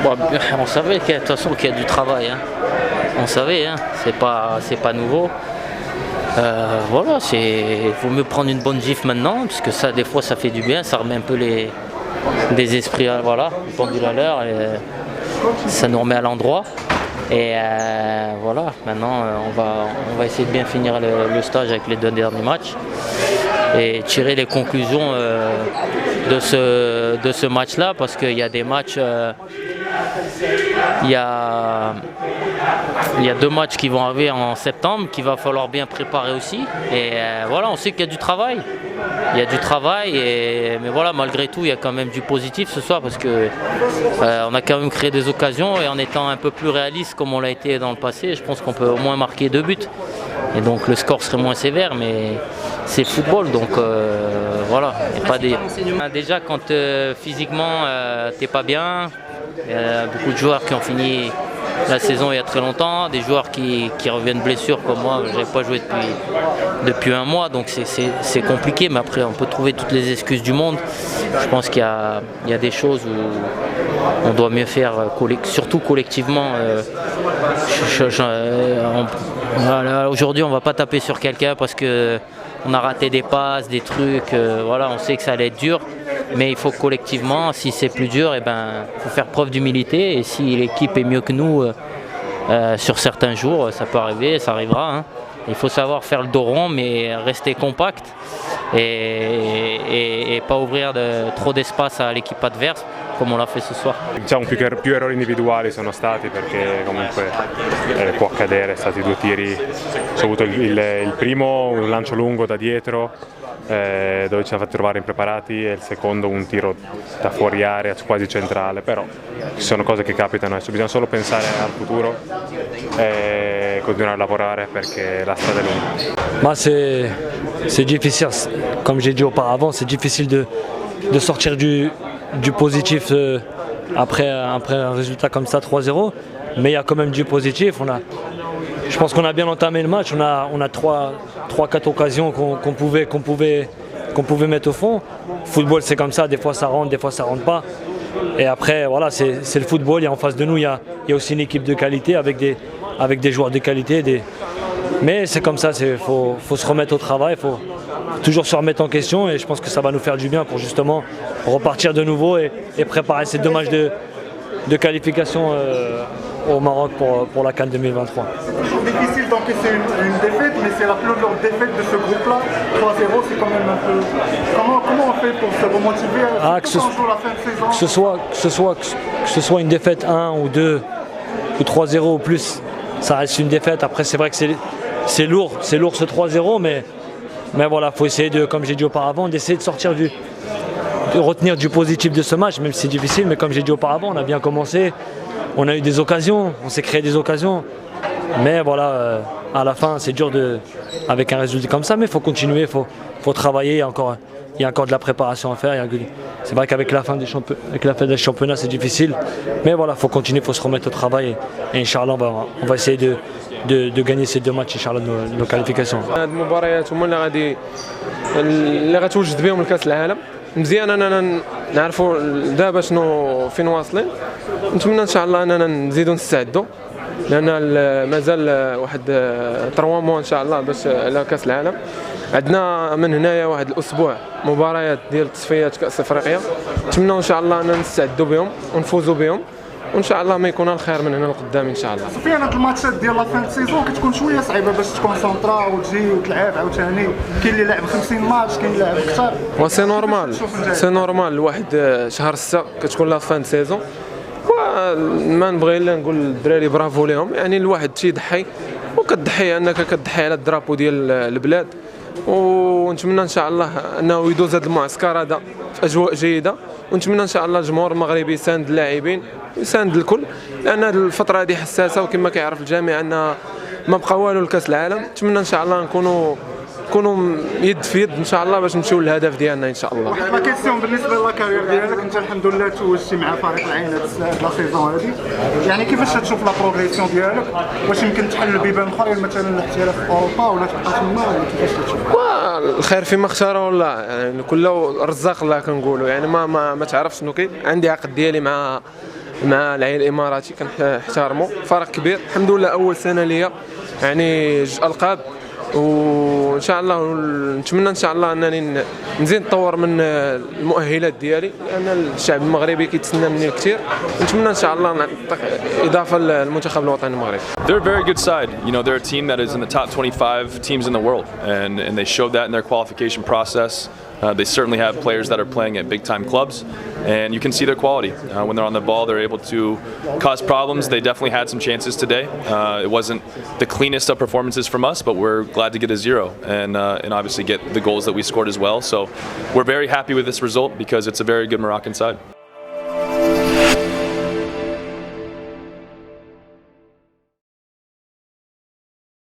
Bon, on savait de toute façon qu'il y a du travail. Hein. On savait, hein. C'est pas nouveau. Voilà, il vaut mieux prendre une bonne gifle maintenant, parce que ça, des fois, ça fait du bien, ça remet un peu des esprits, voilà, pendule à l'heure, et ça nous remet à l'endroit. Et voilà, maintenant, on va essayer de bien finir le stage avec les 2 derniers matchs et tirer les conclusions de ce match-là, parce qu'il y a des matchs. Il y a 2 matchs qui vont arriver en septembre qu'il va falloir bien préparer aussi. Et voilà, on sait qu'il y a du travail. Il y a du travail, mais voilà, malgré tout, il y a quand même du positif ce soir, parce que on a quand même créé des occasions, et en étant un peu plus réaliste comme on l'a été dans le passé, je pense qu'on peut au moins marquer 2 buts. Et donc le score serait moins sévère, mais c'est le football, donc voilà. Déjà, quand physiquement t'es pas bien, il y a beaucoup de joueurs qui ont fini la saison il y a très longtemps, des joueurs qui reviennent blessures comme moi, je n'avais pas joué depuis 1 mois, donc c'est compliqué, mais après on peut trouver toutes les excuses du monde. Je pense qu'il y a des choses où on doit mieux faire, surtout collectivement. Aujourd'hui on ne va pas taper sur quelqu'un parce qu'on a raté des passes, des trucs, voilà, on sait que ça allait être dur. Mais il faut collectivement, si c'est plus dur, il faut faire preuve d'humilité. Et si l'équipe est mieux que nous sur certains jours, ça peut arriver, ça arrivera. Hein. Il faut savoir faire le dos rond, mais rester compact et pas ouvrir trop d'espace à l'équipe adverse, come l'ha fatto ce soir. Diciamo più errori individuali sono stati, perché comunque può accadere, stati 2 tiri, c'è avuto il primo, un lancio lungo da dietro, dove ci ha fatto trovare impreparati, e il secondo un tiro da fuori area quasi centrale, però ci sono cose che capitano, adesso bisogna solo pensare al futuro e continuare a lavorare perché la strada è lunga. Bah c'est difficile, comme j'ai dit auparavant, c'est difficile de sortir du positif après un résultat comme ça 3-0, mais il y a quand même du positif. Je pense qu'on a bien entamé le match, on a 3-4 occasions qu'on pouvait mettre au fond. Le football c'est comme ça, des fois ça rentre, des fois ça rentre pas. Et après voilà, c'est le football, et en face de nous il y a aussi une équipe de qualité avec des joueurs de qualité. Mais c'est comme ça, faut se remettre au travail, il faut toujours se remettre en question, et je pense que ça va nous faire du bien pour justement repartir de nouveau et préparer ces 2 matchs de qualification au Maroc pour la CAN 2023. C'est difficile d'encaisser une défaite, mais c'est la plus lourde défaite de ce groupe-là. 3-0, c'est quand même un peu... Comment on fait pour se remotiver que ce soit une défaite 1 ou 2 ou 3-0 ou plus, ça reste une défaite. Après c'est vrai que c'est lourd ce 3-0, mais voilà, il faut essayer comme j'ai dit auparavant, d'essayer de sortir de retenir du positif de ce match, même si c'est difficile, mais comme j'ai dit auparavant, on a bien commencé, on a eu des occasions, on s'est créé des occasions, mais voilà, à la fin c'est dur avec un résultat comme ça, mais il faut continuer, il faut travailler, il y a encore de la préparation à faire. C'est vrai qu'avec la fin des championnats c'est difficile, mais voilà, il faut continuer, il faut se remettre au travail, et Inch'Allah on va essayer de gagner ces 2 matchs Inch'Allah de nos qualifications. هاد المباريات هما اللي غتوجد بهم لكاس العالم. مزيان اننا نعرفوا دابا فين واصلين. نتمنى ان شاء الله اننا نزيدوا نستعدوا، لان مازال واحد 3 موا ان شاء الله باش على كاس العالم. عندنا من هنايا واحد الاسبوع مباريات ديال تصفيات كاس افريقيا، نتمنى ان شاء الله اننا نستعدوا بهم ونفوزوا بهم، وان شاء الله ما يكون الخير من هنا لقدام ان شاء الله. سفيان، هاد الماتشات ديال لا فان سيزون كتكون شويه صعيبه باش تكونسونطرا وتجي وتلعب عاوتاني، كاين اللي لعب 50 ماتش، كاين اللي لعب اكثر. سي نورمال، سي نورمال، الواحد شهر 6 كتكون لا فان سيزون، وما نبغي الا نقول للدراري برافو ليهم، يعني الواحد تيضحي وكتضحي انك كتضحي على الدرابو ديال البلاد، ونتمنى ان شاء الله انه يدوز هذا المعسكر هذا في اجواء جيده، ونتمنى ان شاء الله الجمهور المغربي يساند اللاعبين، يساند الكل، لان هذه الفتره هذه حساسه، وكما كيعرف الجميع ان ما بقى والو لكاس العالم. نتمنى ان شاء الله نكونوا يد في يد ان شاء الله باش نمشيو للهدف ديالنا ان شاء الله. واحد لا كيسيون بالنسبه للاكارير ديالك، انت الحمد لله توجتي مع فريق العين هاد لا سيزون هادي، يعني كيفاش تشوف لا بروغريسيون ديالك؟ واش يمكن تحل بيبان اخرين مثلا الاحتراف في اوروبا، ولا تبقى تما، ولا كيفاش تشوف؟ الخير فيما اختاره الله، يعني كله رزاق الله كنقولوا، يعني ما تعرف شنو كاين. عندي عقد ديالي مع العين الاماراتي كنحترموا فرق كبير. الحمد لله اول سنه ليا يعني 2 القاب، وان شاء الله نتمنى ان شاء الله انني نزيد نطور من المؤهلات ديالي، لان الشعب المغربي كيتسنى مني كثير. نتمنى ان شاء الله نعطي اضافه للمنتخب الوطني المغربي. They're a very good side. You know, they're a team that is in the top 25 teams in the world, and they showed that in their qualification process. They certainly have players that are playing at big-time clubs, and you can see their quality. When they're on the ball, they're able to cause problems. They definitely had some chances today. It wasn't the cleanest of performances from us, but we're glad to get a 0 and obviously get the goals that we scored as well. So we're very happy with this result because it's a very good Moroccan side.